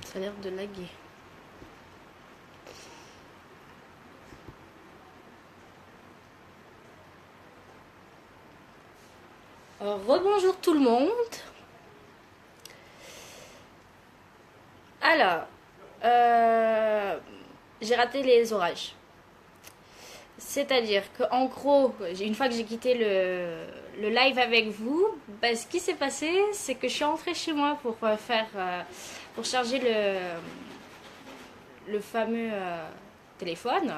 Ça a l'air de laguer. Rebonjour tout le monde. Alors, j'ai raté les orages. C'est-à-dire qu'en gros, une fois que j'ai quitté le live avec vous, bah, ce qui s'est passé, c'est que je suis rentrée chez moi pour pour charger le fameux téléphone.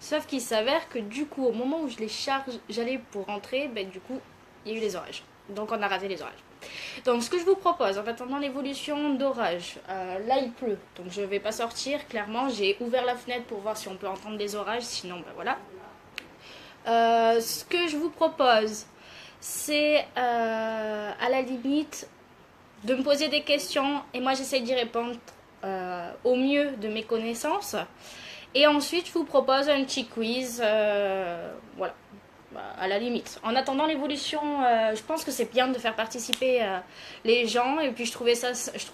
Sauf qu'il s'avère que du coup, au moment où je les charge, j'allais pour rentrer, ben, du coup, il y a eu les orages. Donc on a raté les orages. Donc ce que je vous propose, en attendant l'évolution d'orage, là il pleut, donc je ne vais pas sortir, clairement. J'ai ouvert la fenêtre pour voir si on peut entendre les orages, sinon ben voilà. Ce que je vous propose, c'est à la limite de me poser des questions et moi j'essaie d'y répondre au mieux de mes connaissances. Et ensuite, je vous propose un petit quiz, voilà, à la limite. En attendant l'évolution, je pense que c'est bien de faire participer les gens. Et puis, je trouve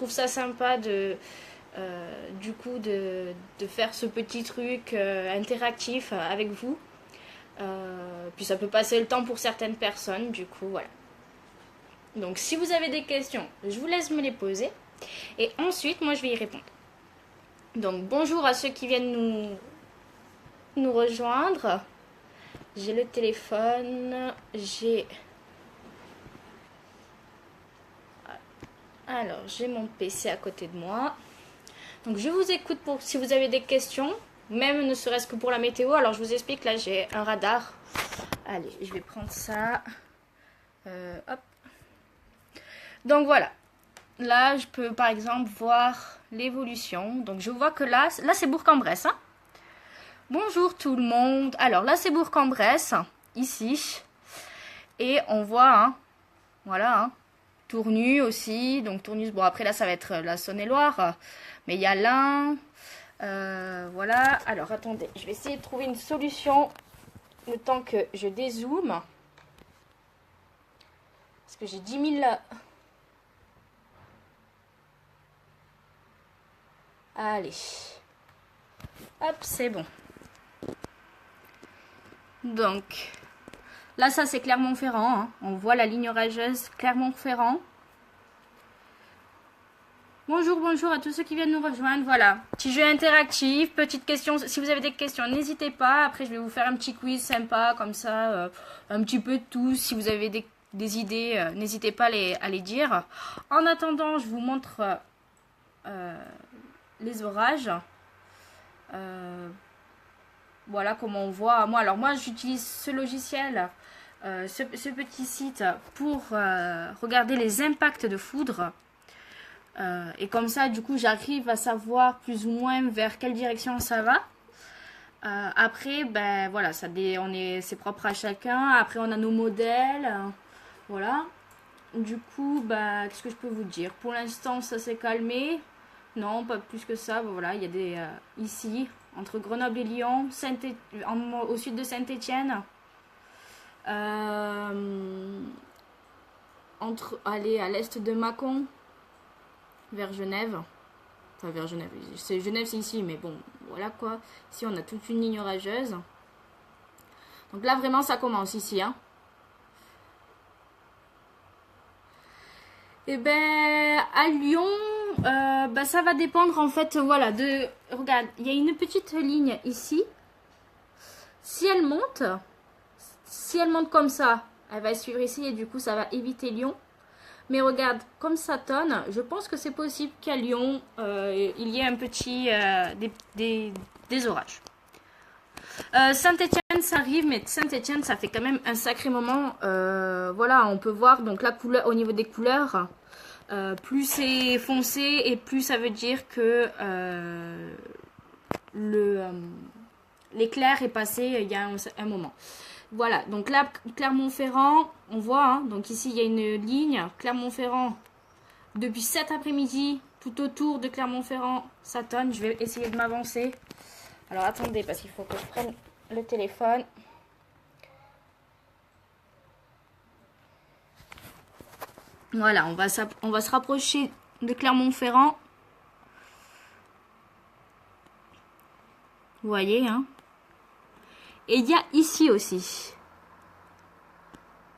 ça sympa du coup, de faire ce petit truc interactif avec vous. Puis, ça peut passer le temps pour certaines personnes, du coup, voilà. Donc, si vous avez des questions, je vous laisse me les poser. Et ensuite, moi, je vais y répondre. Donc, bonjour à ceux qui viennent nous rejoindre. J'ai le téléphone, j'ai mon PC à côté de moi. Donc je vous écoute pour si vous avez des questions, même ne serait-ce que pour la météo. Alors je vous explique, là j'ai un radar. Allez, je vais prendre ça. Hop. Donc voilà. Là, je peux par exemple voir l'évolution. Donc je vois que là c'est Bourg-en-Bresse. Hein. Bonjour tout le monde. Alors là c'est Bourg-en-Bresse, ici. Et on voit, hein, voilà, hein, Tournu aussi. Donc Tournus, bon après là ça va être la Saône-et-Loire. Mais il y a l'Ain. Voilà. Alors attendez, je vais essayer de trouver une solution le temps que je dézoome. Parce que j'ai 10 000... Allez. Hop, c'est bon. Donc, là ça c'est Clermont-Ferrand. Hein. On voit la ligne orageuse Clermont-Ferrand. Bonjour, bonjour à tous ceux qui viennent nous rejoindre. Voilà, petit jeu interactif, petite question. Si vous avez des questions, n'hésitez pas. Après, je vais vous faire un petit quiz sympa, comme ça, un petit peu de tout. Si vous avez des idées, n'hésitez pas à les dire. En attendant, je vous montre les orages. Voilà comment on voit. Alors moi, j'utilise ce logiciel, ce petit site pour regarder les impacts de foudre. Et comme ça, du coup, j'arrive à savoir plus ou moins vers quelle direction ça va. Après, ben voilà, c'est propre à chacun. Après, on a nos modèles, voilà. Du coup, ben, qu'est-ce que je peux vous dire? Pour l'instant, ça s'est calmé. Non, pas plus que ça. Ben, voilà, il y a des ici entre Grenoble et Lyon, au sud de Saint-Étienne. Allez, à l'est de Mâcon. Vers Genève. Enfin, vers Genève. Genève, c'est ici, mais bon, voilà quoi. Ici, on a toute une ligne orageuse. Donc là, vraiment, ça commence ici. Hein. Et ben, à Lyon, ça va dépendre en fait, voilà, Regarde, il y a une petite ligne ici. Si elle monte comme ça, elle va suivre ici et du coup, ça va éviter Lyon. Mais regarde, comme ça tonne, je pense que c'est possible qu'à Lyon, il y ait un petit des orages. Saint-Étienne, ça arrive, mais Saint-Étienne, ça fait quand même un sacré moment. Voilà, on peut voir donc la couleur au niveau des couleurs. Plus c'est foncé et plus ça veut dire que l'éclair est passé il y a un moment. Voilà, donc là, Clermont-Ferrand, on voit, hein, donc ici il y a une ligne, Clermont-Ferrand, depuis cet après-midi, tout autour de Clermont-Ferrand, ça tonne, je vais essayer de m'avancer. Alors attendez, parce qu'il faut que je prenne le téléphone. Voilà, on va se rapprocher de Clermont-Ferrand. Vous voyez, hein. Et il y a ici aussi.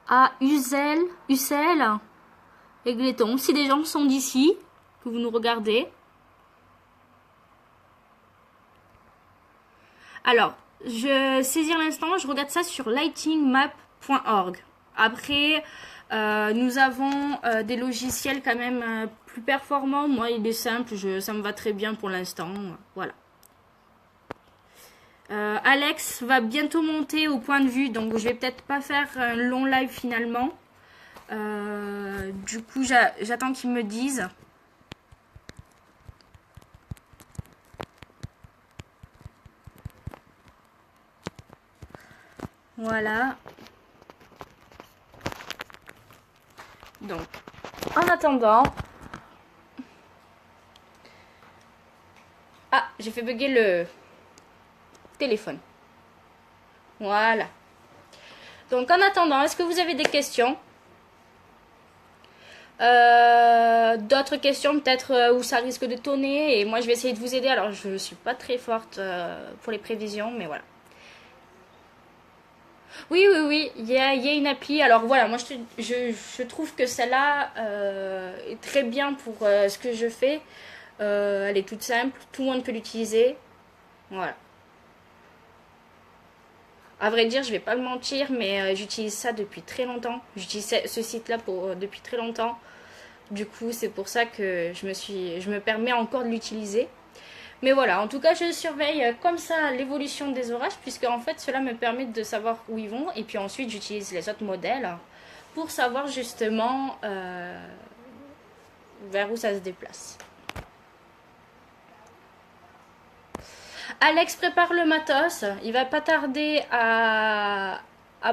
À Ussel, Égletons. Si des gens sont d'ici, que vous nous regardez. Alors, je saisir l'instant, je regarde ça sur lightingmap.org. Après, nous avons des logiciels quand même plus performants. Moi, il est simple, ça me va très bien pour l'instant. Voilà. Alex va bientôt monter au point de vue, donc je vais peut-être pas faire un long live finalement. Du coup, j'attends qu'ils me disent. Voilà. Donc, en attendant... Ah, j'ai fait bugger le téléphone. Voilà. Donc, en attendant, est-ce que vous avez des questions? D'autres questions peut-être où ça risque de tonner et moi je vais essayer de vous aider. Alors, je ne suis pas très forte pour les prévisions, mais voilà. Oui, il y a une appli. Alors voilà, moi je trouve que celle-là est très bien pour ce que je fais. Elle est toute simple, tout le monde peut l'utiliser. Voilà. À vrai dire, je vais pas le mentir, mais j'utilise ça depuis très longtemps. J'utilise ce site-là depuis très longtemps. Du coup, c'est pour ça que je me permets encore de l'utiliser. Mais voilà, en tout cas, je surveille comme ça l'évolution des orages, puisque en fait, cela me permet de savoir où ils vont. Et puis ensuite, j'utilise les autres modèles pour savoir justement vers où ça se déplace. Alex prépare le matos. Il va pas tarder à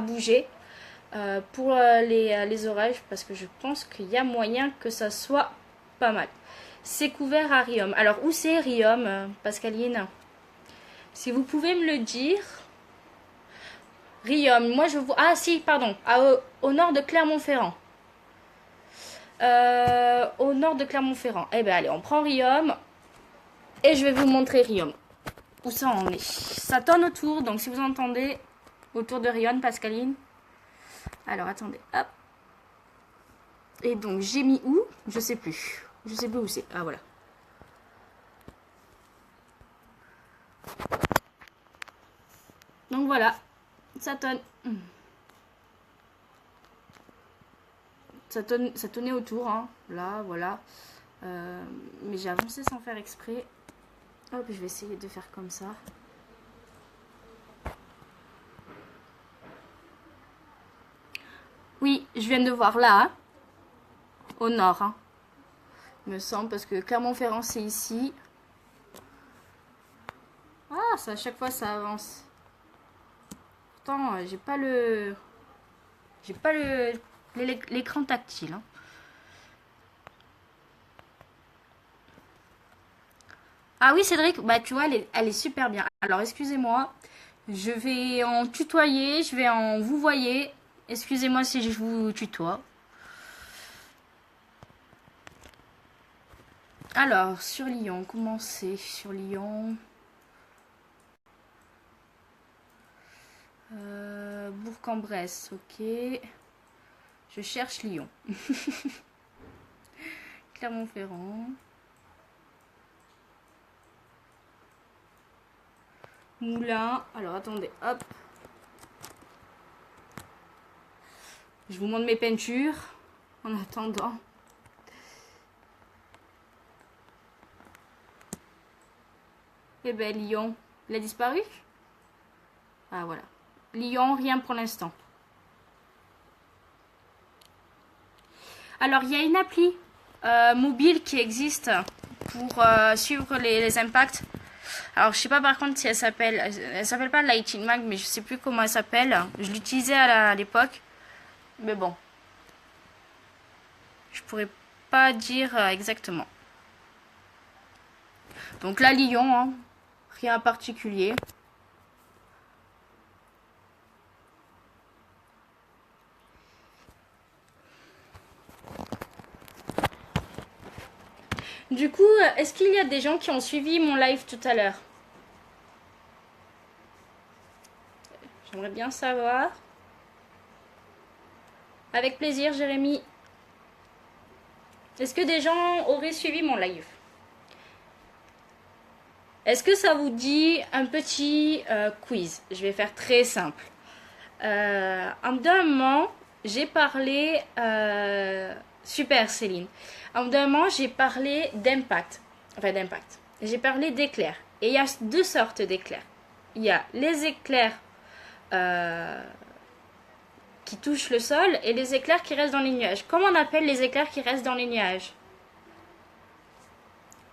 bouger pour les orages, parce que je pense qu'il y a moyen que ça soit pas mal. C'est couvert à Riom. Alors, où c'est Riom, Pascaline? Si vous pouvez me le dire. Riom, moi je vois... Ah si, pardon, au nord de Clermont-Ferrand. Au nord de Clermont-Ferrand. Eh bien, allez, on prend Riom. Et je vais vous montrer Riom. Où ça en est. Ça tonne autour, donc si vous entendez autour de Riom, Pascaline. Alors, attendez, hop. Et donc, j'ai mis où? Je sais plus. Je sais plus où c'est. Ah, voilà. Donc, voilà. Ça tonne. Ça tonnait autour. Hein. Là, voilà. Mais j'ai avancé sans faire exprès. Hop, je vais essayer de faire comme ça. Oui, je viens de voir là. Hein. Au nord. Hein. Me semble, parce que Clermont-Ferrand, c'est ici. Ah, ça, à chaque fois, ça avance. Pourtant, j'ai pas l'écran tactile. Hein. Ah oui, Cédric, bah tu vois, elle est super bien. Alors, excusez-moi, je vais en tutoyer, je vais en vous voyer. Excusez-moi si je vous tutoie. Alors, sur Lyon, comment c'est sur Lyon? Bourg-en-Bresse, ok. Je cherche Lyon. Clermont-Ferrand. Moulin. Alors, attendez, hop. Je vous montre mes peintures en attendant. Eh ben, Lyon, il a disparu? Ah, voilà. Lyon, rien pour l'instant. Alors, il y a une appli mobile qui existe pour suivre les impacts. Alors, je sais pas par contre si elle s'appelle pas Lighting Mag, mais je sais plus comment elle s'appelle. Je l'utilisais à l'époque. Mais bon. Je pourrais pas dire exactement. Donc là, Lyon, hein, rien à particulier. Du coup, est-ce qu'il y a des gens qui ont suivi mon live tout à l'heure? J'aimerais bien savoir. Avec plaisir, Jérémy. Est-ce que des gens auraient suivi mon live? Est-ce que ça vous dit un petit quiz? Je vais faire très simple. En d'un moment, j'ai parlé... super Céline. En d'un moment, j'ai parlé d'impact. Enfin d'impact. J'ai parlé d'éclairs. Et il y a deux sortes d'éclairs. Il y a les éclairs qui touchent le sol et les éclairs qui restent dans les nuages. Comment on appelle les éclairs qui restent dans les nuages?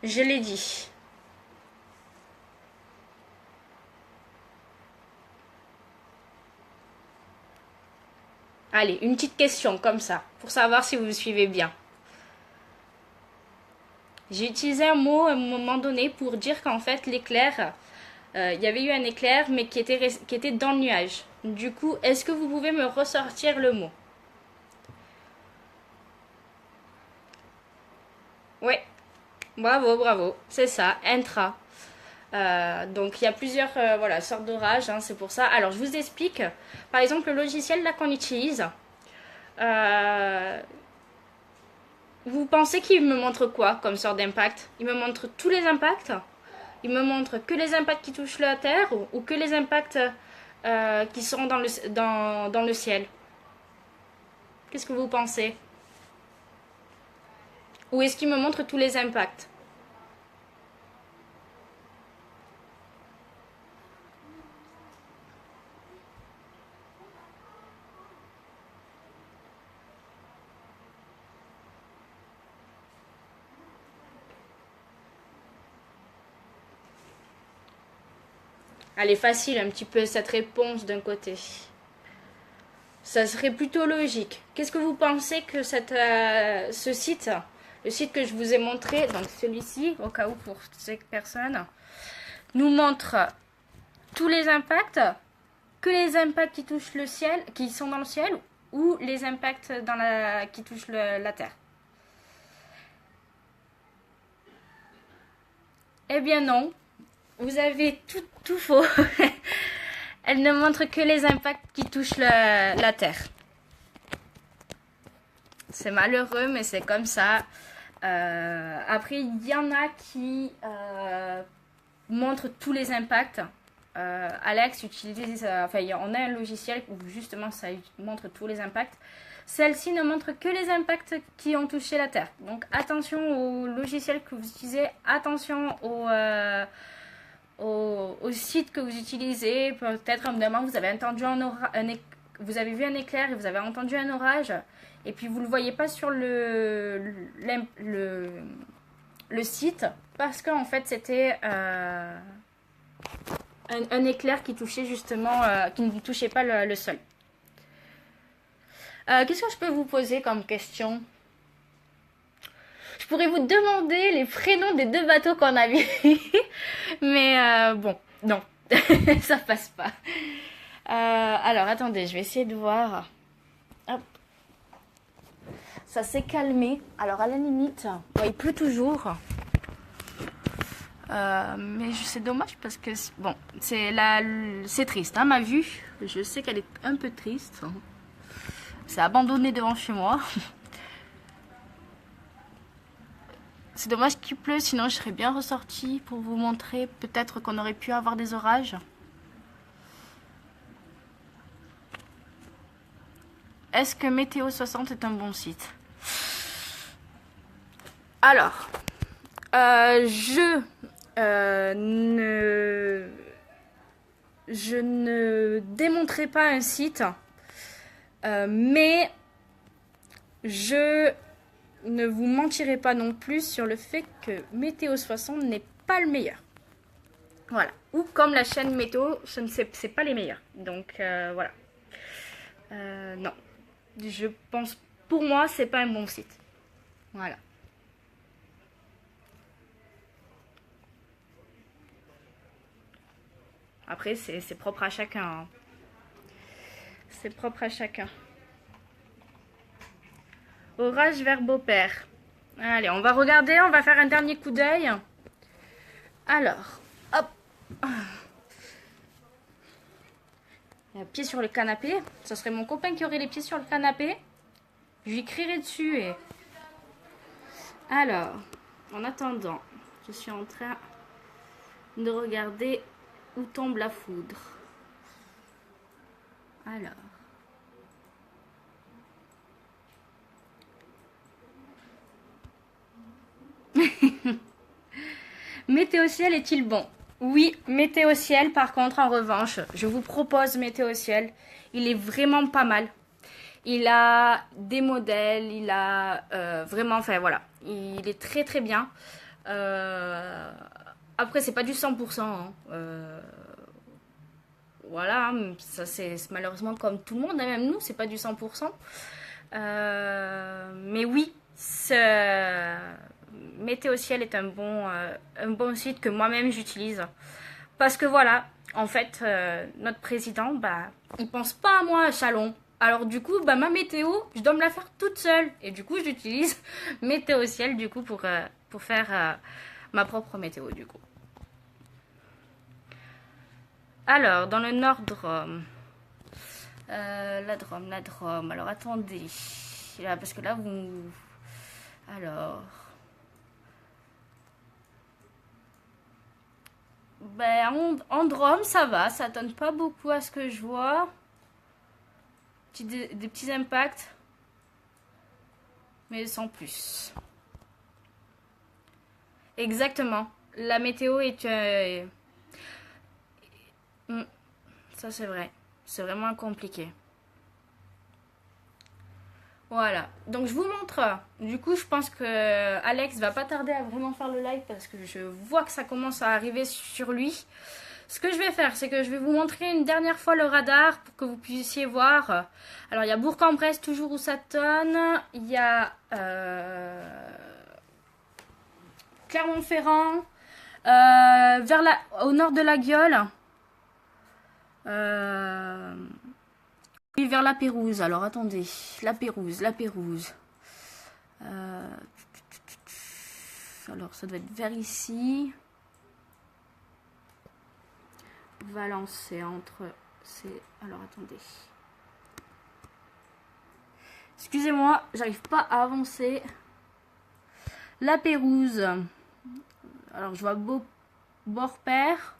Je l'ai dit. Allez, une petite question comme ça, pour savoir si vous me suivez bien. J'ai utilisé un mot à un moment donné pour dire qu'en fait l'éclair, il y avait eu un éclair mais qui était dans le nuage. Du coup, est-ce que vous pouvez me ressortir le mot? Oui, bravo, bravo, c'est ça, intra. Donc il y a plusieurs voilà, sortes d'orages, hein, c'est pour ça. Alors je vous explique, par exemple le logiciel là qu'on utilise, vous pensez qu'il me montre quoi comme sorte d'impact? Il me montre tous les impacts? Il me montre que les impacts qui touchent la Terre ou que les impacts qui seront dans le ciel? Qu'est-ce que vous pensez? Ou est-ce qu'il me montre tous les impacts? Elle est facile un petit peu cette réponse d'un côté. Ça serait plutôt logique. Qu'est-ce que vous pensez que ce site, le site que je vous ai montré, donc celui-ci, au cas où pour ces personnes, nous montre tous les impacts, que les impacts qui touchent le ciel, qui sont dans le ciel, ou les impacts qui touchent la Terre? Eh bien non, vous avez tout faux. Elle ne montre que les impacts qui touchent la Terre. C'est malheureux, mais c'est comme ça. Après, il y en a qui montrent tous les impacts. Alex utilise... on a un logiciel où justement ça montre tous les impacts. Celle-ci ne montre que les impacts qui ont touché la Terre. Donc attention au logiciel que vous utilisez. Attention au site que vous utilisez. Peut-être un moment vous avez entendu vous avez vu un éclair et vous avez entendu un orage et puis vous ne le voyez pas sur le site parce qu'en fait c'était un éclair qui touchait justement qui ne touchait pas le sol. Qu'est-ce que je peux vous poser comme question? Je pourrais vous demander les prénoms des deux bateaux qu'on a vus. Mais bon, non. Ça passe pas. Alors, attendez, je vais essayer de voir. Hop. Ça s'est calmé. Alors, à la limite, bon, il pleut toujours. Mais c'est dommage parce que... Bon, c'est triste, hein, ma vue. Je sais qu'elle est un peu triste. C'est abandonné devant chez moi. C'est dommage qu'il pleut, sinon je serais bien ressortie pour vous montrer peut-être qu'on aurait pu avoir des orages. Est-ce que Météo 60 est un bon site? Alors, je ne démontrerai pas un site, mais je ne vous mentirai pas non plus sur le fait que Météo 60 n'est pas le meilleur. Voilà. Ou comme la chaîne Météo, c'est pas les meilleurs. Donc voilà. Non. Je pense, pour moi, c'est pas un bon site. Voilà. Après, c'est propre à chacun. Hein. C'est propre à chacun. Orage vers Beaupère. Allez, on va regarder, on va faire un dernier coup d'œil. Alors, hop. pieds sur le canapé. Ce serait mon copain qui aurait les pieds sur le canapé. Je lui crierai dessus et... Alors, en attendant, je suis en train de regarder où tombe la foudre. Alors... Météo ciel est-il bon? Oui, Météo ciel, par contre, en revanche, je vous propose Météo ciel. Il est vraiment pas mal. Il a des modèles, il a vraiment, enfin voilà, il est très très bien. Après, c'est pas du 100%. Hein. Voilà, ça c'est malheureusement comme tout le monde, hein, même nous, c'est pas du 100%. Mais oui, Météo ciel est un bon site que moi-même j'utilise. Parce que voilà, en fait, notre président, bah, il pense pas à moi à Chalon. Alors du coup, bah, ma météo, je dois me la faire toute seule. Et du coup, j'utilise Météo ciel du coup pour faire ma propre météo du coup. Alors, dans le Nord Drôme. La Drôme. Alors attendez. Là, parce que là, vous... Alors... Ben, en Drôme, ça va. Ça donne pas beaucoup à ce que je vois. Des petits impacts. Mais sans plus. Exactement. La météo est... Ça, c'est vrai. C'est vraiment compliqué. Voilà. Donc, je vous montre. Du coup, je pense que Alex va pas tarder à vraiment faire le live parce que je vois que ça commence à arriver sur lui. Ce que je vais faire, c'est que je vais vous montrer une dernière fois le radar pour que vous puissiez voir. Alors, il y a Bourg-en-Bresse, toujours où ça tonne. Il y a Clermont-Ferrand, au nord de la Gueule. Oui, vers la Pérouse. Alors, attendez. La Pérouse. Alors, ça doit être vers ici. Valence, c'est entre... Alors, attendez. Excusez-moi, j'arrive pas à avancer. La Pérouse. Alors, je vois Beaupère.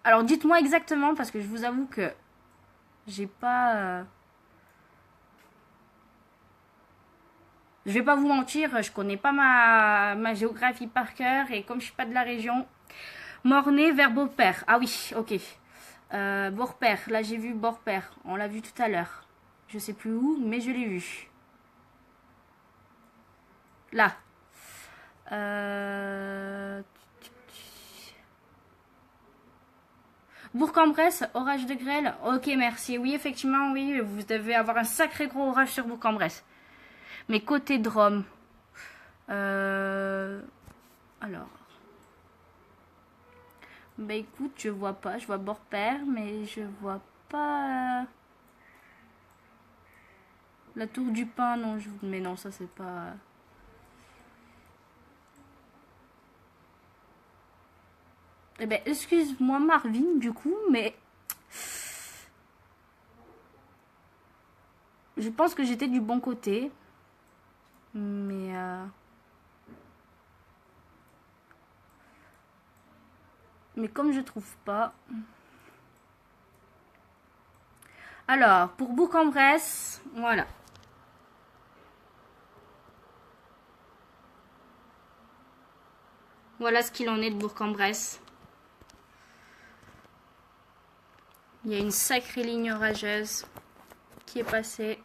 Alors, dites-moi exactement, parce que je vous avoue que j'ai pas... Je vais pas vous mentir, je connais pas ma géographie par cœur, et comme je suis pas de la région... Mornay vers Beaupère. Ah oui, ok. Beaupère, là j'ai vu Beaupère. On l'a vu tout à l'heure. Je sais plus où, mais je l'ai vu. Là. Bourg-en-Bresse, orage de grêle. Ok, merci. Oui, effectivement, oui, vous devez avoir un sacré gros orage sur Bourg-en-Bresse. Mais côté Drôme. Alors. Bah écoute, je vois pas. Je vois Beaupère, mais je vois pas... La tour du pain, non. Mais non, ça c'est pas... Eh ben, excuse-moi Marvin, du coup, mais... Je pense que j'étais du bon côté. Mais... Mais comme je trouve pas... Alors, pour Bourg-en-Bresse, voilà. Voilà ce qu'il en est de Bourg-en-Bresse. Il y a une sacrée ligne orageuse qui est passée.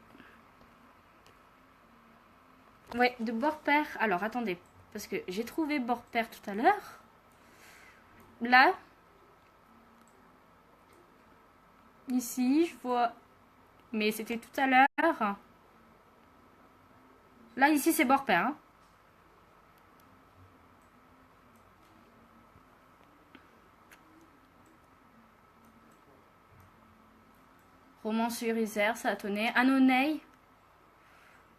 Ouais, de Beaupère. Alors, attendez, parce que j'ai trouvé Beaupère tout à l'heure. Là. Ici, je vois... Mais c'était tout à l'heure. Là, ici, c'est Beaupère. Hein. Romans-sur-Isère, ça a tonné. Annonay.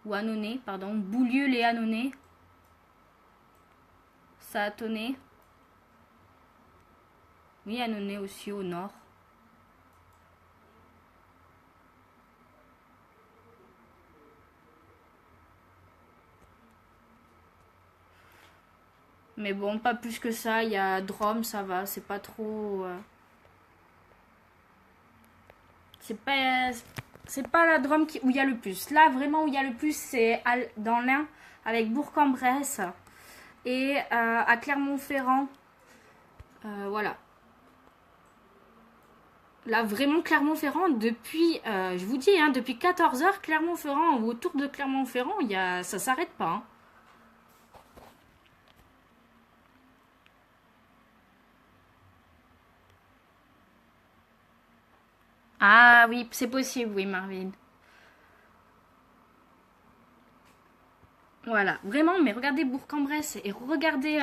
Ou Annonay, pardon. Boulieu les Annonay. Ça a tonné. Oui, Annonay aussi au nord. Mais bon, pas plus que ça. Il y a Drôme, ça va. C'est pas trop. C'est pas la Drôme où il y a le plus. Là, vraiment, où il y a le plus, c'est dans l'Ain, avec Bourg-en-Bresse et à Clermont-Ferrand. Voilà. Là, vraiment, Clermont-Ferrand, depuis, je vous dis, hein, depuis 14 heures, Clermont-Ferrand, autour de Clermont-Ferrand, ça s'arrête pas. Hein. Ah oui, c'est possible, oui, Marvin. Voilà, vraiment, mais regardez Bourg-en-Bresse et regardez...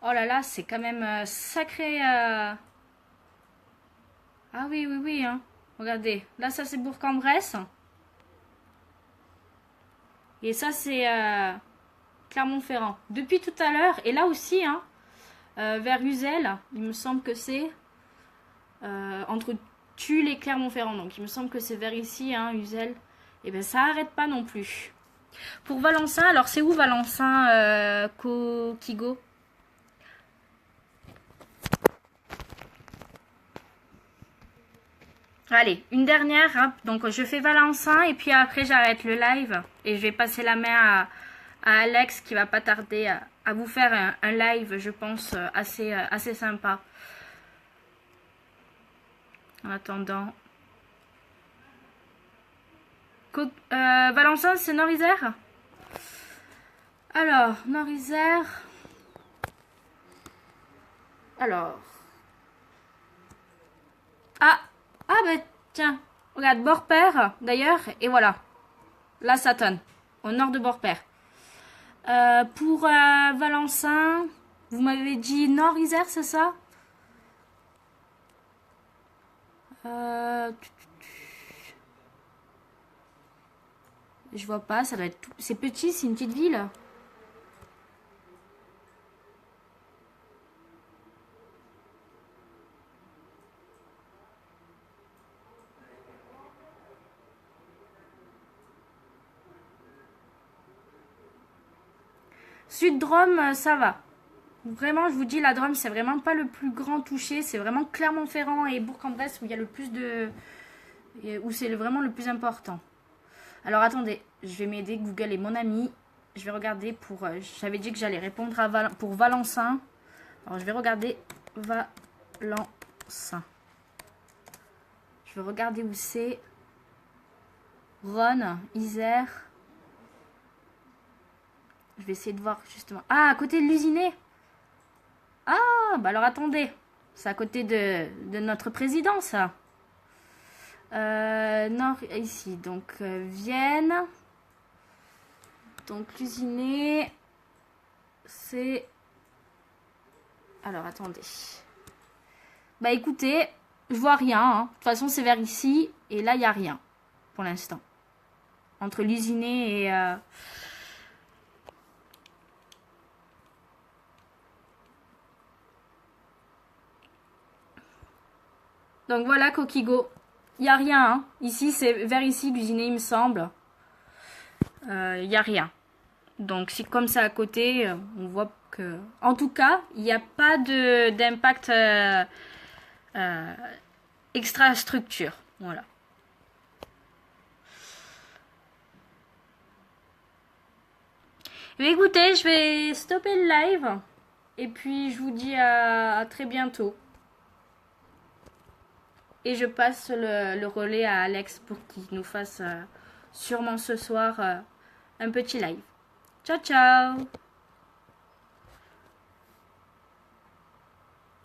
Oh là là, c'est quand même sacré... Ah oui, oui, oui, hein. Regardez, là, ça c'est Bourg-en-Bresse. Et ça, c'est Clermont-Ferrand. Depuis tout à l'heure, et là aussi, hein, vers Uzel, il me semble que c'est entre Tulle et Clermont-Ferrand. Donc, il me semble que c'est vers ici, hein, Uzel. Et bien, ça arrête pas non plus. Pour Valencin, alors c'est où Valencin, Kigo? Allez, une dernière. Hein. Donc, je fais Valencin et puis après, j'arrête le live. Et je vais passer la main à Alex qui va pas tarder à vous faire un live, je pense, assez sympa. En attendant. Valencin, c'est Nord-Isère? Alors, Nord-Isère. Alors. Ah, bah tiens, regarde, Borpère, d'ailleurs, et voilà. Là, ça tonne, au nord de Borpère. Pour Valencin, vous m'avez dit Nord-Isère, c'est ça? Je vois pas, ça doit être... C'est petit, c'est une petite ville. Sud-Drôme, ça va. Vraiment, je vous dis, la Drôme, c'est vraiment pas le plus grand touché. C'est vraiment Clermont-Ferrand et Bourg-en-Bresse où il y a le plus de... où c'est vraiment le plus important. Alors, attendez. Je vais m'aider. Google est mon ami. Je vais regarder pour... J'avais dit que j'allais répondre pour Valencin. Alors, je vais regarder Valencin. Je vais regarder où c'est. Rhône, Isère. Je vais essayer de voir justement. Ah, à côté de l'usiné. Ah, bah alors attendez. C'est à côté de notre président, ça. Nord, ici. Donc, Vienne. Donc, l'usiné. C'est... Alors, attendez. Bah écoutez, je vois rien. Hein. De toute façon, c'est vers ici. Et là, il n'y a rien. Pour l'instant. Entre l'usiné et... Donc voilà, Coquigo. Il n'y a rien. Hein. Ici, c'est vers ici, l'usiné, il me semble. Il n'y a rien. Donc, si comme ça à côté, on voit que... En tout cas, il n'y a pas d'impact extra-structure. Voilà. Mais écoutez, je vais stopper le live. Et puis, je vous dis à très bientôt. Et je passe le relais à Alex pour qu'il nous fasse sûrement ce soir un petit live. Ciao, ciao!